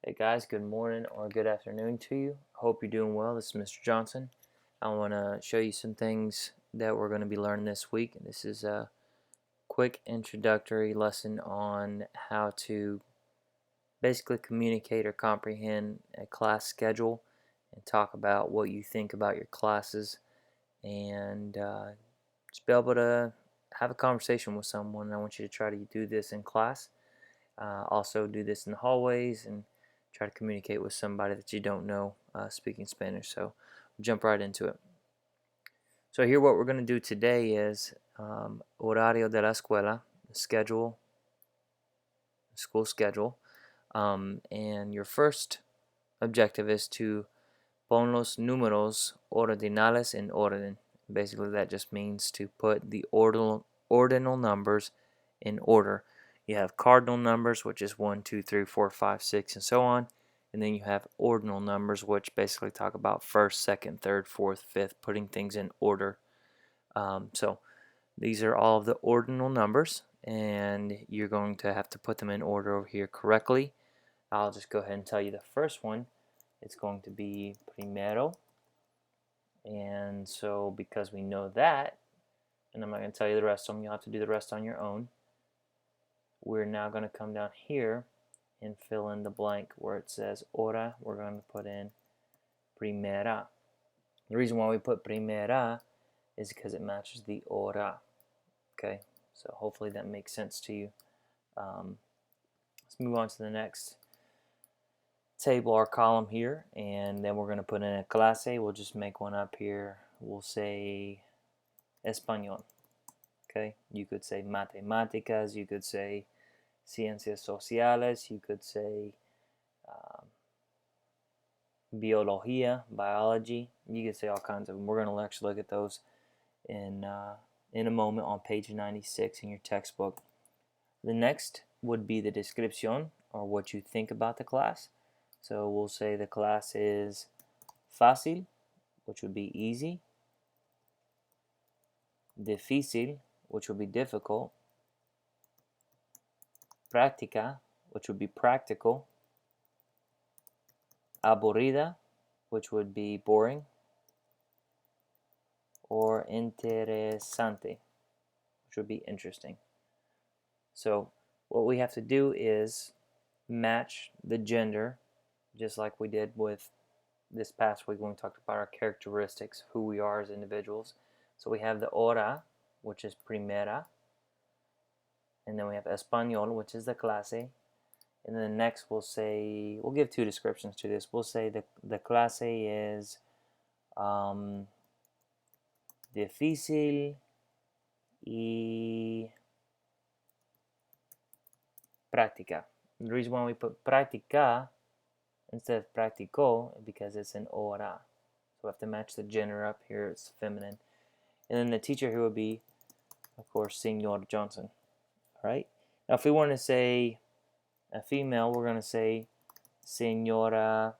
Hey guys, good morning or good afternoon to you. Hope you're doing well. This is Mr. Johnson. I want to show you some things that we're going to be learning this week. This is a quick introductory lesson on how to basically communicate or comprehend a class schedule and talk about what you think about your classes and just be able to have a conversation with someone. I want you to try to do this in class. Also do this in the hallways and try to communicate with somebody that you don't know speaking Spanish. So we'll jump right into it. So here what we're going to do today is horario de la escuela, the schedule, school schedule. And your first objective is to pon los números ordinales en orden. Basically that just means to put the ordinal numbers in order. You have cardinal numbers, which is 1, 2, 3, 4, 5, 6, and so on. And then you have ordinal numbers, which basically talk about first, second, third, fourth, fifth, putting things in order. So these are all of the ordinal numbers, and you're going to have to put them in order over here correctly. I'll just go ahead and tell you the first one. It's going to be primero. And so because we know that, and I'm not going to tell you the rest of them, you'll have to do the rest on your own. We're now going to come down here and fill in the blank where it says hora. We're going to put in primera. The reason why we put primera is because it matches the hora. Okay, so hopefully that makes sense to you. Let's move on to the next table or column here, and then we're going to put in a clase. We'll just make one up here. We'll say español. Okay, you could say matemáticas, you could say ciencias sociales, you could say biología, biology. You could say all kinds of them. We're going to actually look at those in a moment on page 96 in your textbook. The next would be the descripción, or what you think about the class. So we'll say the class is fácil, which would be easy, difícil, which would be difficult, práctica, which would be practical, aburrida, which would be boring, or interesante, which would be interesting. So what we have to do is match the gender, just like we did with this past week when we talked about our characteristics, who we are as individuals. So we have the hora, which is primera, and then we have español, which is the clase, and then next we'll give two descriptions to this. We'll say the clase is difícil y práctica. The reason why we put práctica instead of practico is because it's an hora. So we have to match the gender up here. It's feminine. And then the teacher here would be, of course, Senor Johnson. All right. Now, if we want to say a female, we're going to say Senora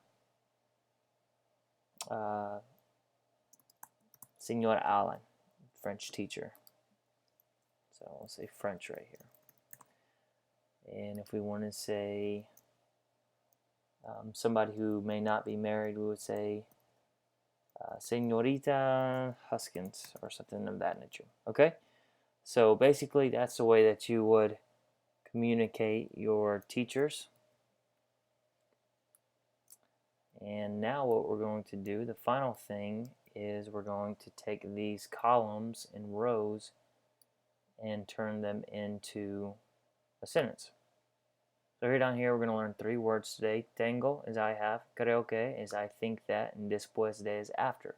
Senora Allen, French teacher. So we'll say French right here. And if we want to say somebody who may not be married, we would say Senorita Huskins or something of that nature. Okay? So basically that's the way that you would communicate your teachers. And now what we're going to do, the final thing, is we're going to take these columns and rows and turn them into a sentence. So here down here we're going to learn 3 words today. Tengo is I have, creo que is I think that, and después de is after.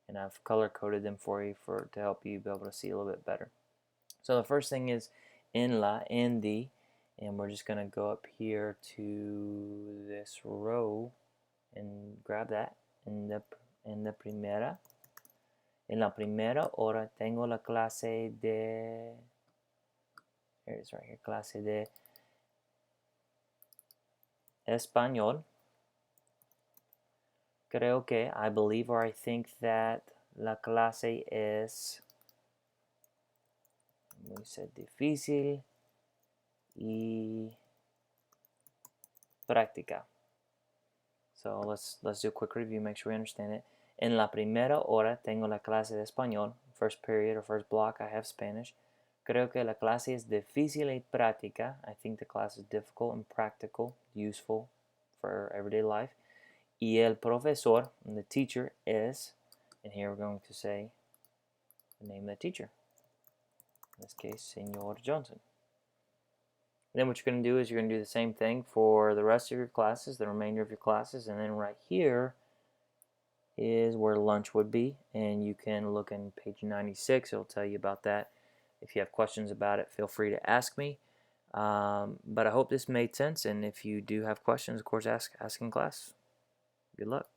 And I've color coded them for you to help you be able to see a little bit better. So the first thing is en la, en the, and we're just going to go up here to this row and grab that. En la primera. En la primera hora tengo la clase de, here it is right here, clase de español. Creo que, I believe or I think that la clase es, we said difícil y práctica. So let's do a quick review, make sure we understand it. En la primera hora tengo la clase de español. First period or first block, I have Spanish. Creo que la clase es difícil y práctica. I think the class is difficult and practical, useful for everyday life. Y el profesor, and the teacher, is, and here we're going to say the name of the teacher. In this case, Señor Johnson. Then what you're going to do is you're going to do the same thing for the rest of your classes, the remainder of your classes, and then right here is where lunch would be, and you can look in page 96. It'll tell you about that. If you have questions about it, feel free to ask me. But I hope this made sense, and if you do have questions, of course, ask in class. Good luck.